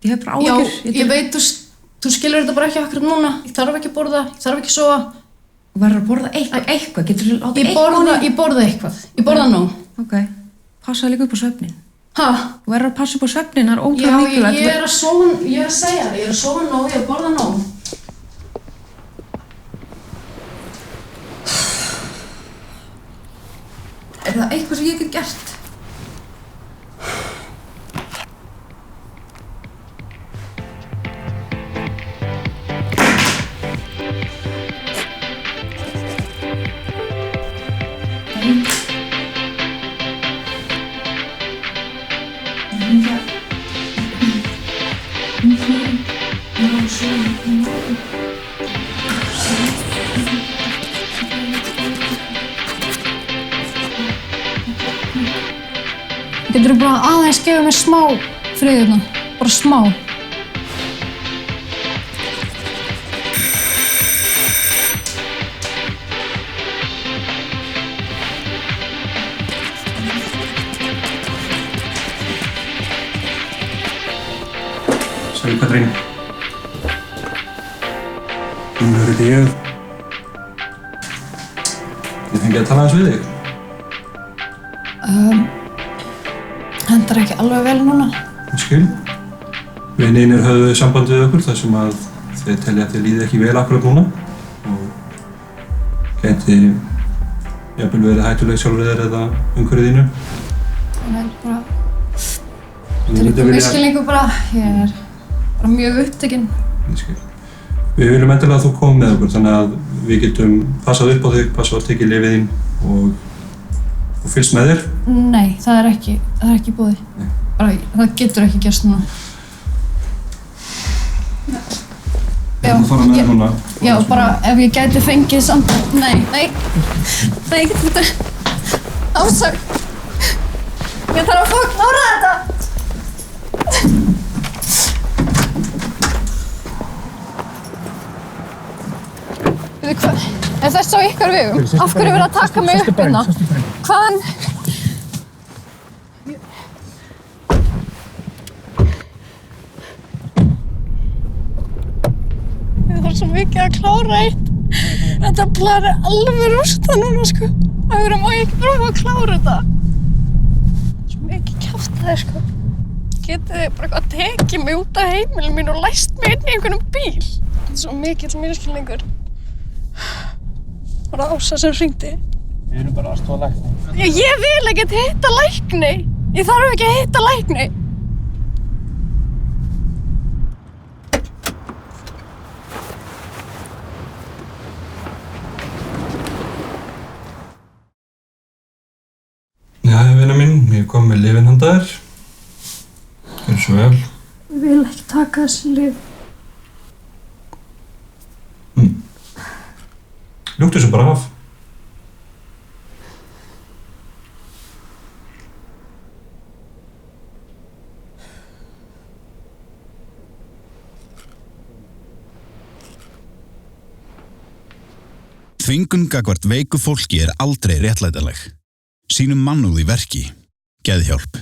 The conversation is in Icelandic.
Ég hef bara áhyggjur. Já, ég veit, þú skilur þetta bara ekki akkurat núna. Ég þarf ekki að borða, ég þarf ekki að sofa. Þú verður að borða eitthvað. Getur þú látið Ég borða eitthvað. Ég borða nóg. Ok. Passa líka upp á svefnin. Ha? Þú verður að passa upp á svefnin, það ótrúlega mikilvægt. Já, ég er að sofa, ég er að segja það. Ég er að sofa nóg, ég er að borða nóg. Er það eitthvað sem ég get gert? Geturðu bara aðeins gefa mér smá friðina, bara smá. Sæl Katrín. Gunnur heiti ég. Ég fengi að tala aðeins við þig. Hendar ekki alveg vel núna. Ég skil. Vinirnir höfðu samband við okkur þar sem að þeir telja að þér líði ekki vel akkurat núna og gæti jafnvel verið hættuleg sjálfur þér eða umhverfið þínu. Það er bara... Þetta er misskilningur bara. Ég er bara mjög upptekinn. Ég skil. Við viljum endilega að þú komir með okkur þannig að við getum passað upp á þig, passað að tekið lyfið þín og fylgst með þér. Nei, það er ekki í boði. Bara, það getur ekki gerst núna. Já, þú fara með þér núna. Já, bara ef ég gæti fengið samt... Nei, þetta... Ásök. Ég þarf að fá að klára þetta. Hvað? Er þetta á ykkar vegum? Af hverju verið að taka mig upp hérna? Hvaðan? Ég þarf svo mikið að klára eitt. Þetta plan er alveg rústa núna, sko. Af hverju má ég ekki prófa að klára þetta? Svo mikið kjaftaði, sko. Getið þið bara eitthvað tekið mig út af heimilinu mínu og læst mig inn í einhvernum bíl? Þetta er svo mikill misskilningur. Var það Ása sem hringdi? Við erum bara aðstoða lækni. Ég vil ekkert hitta lækni. Ég þarf ekki að hitta lækni. Jæja, vina mín, ég kom með lyfin handa þér. Gjörðu svo vel. Ég vil ekki taka þessi lyf. Ljúktu svo bara af. Þvingun gagnvart veiku fólki er aldrei réttlætanleg. Sýnum mannúð í verki. Geðhjálp.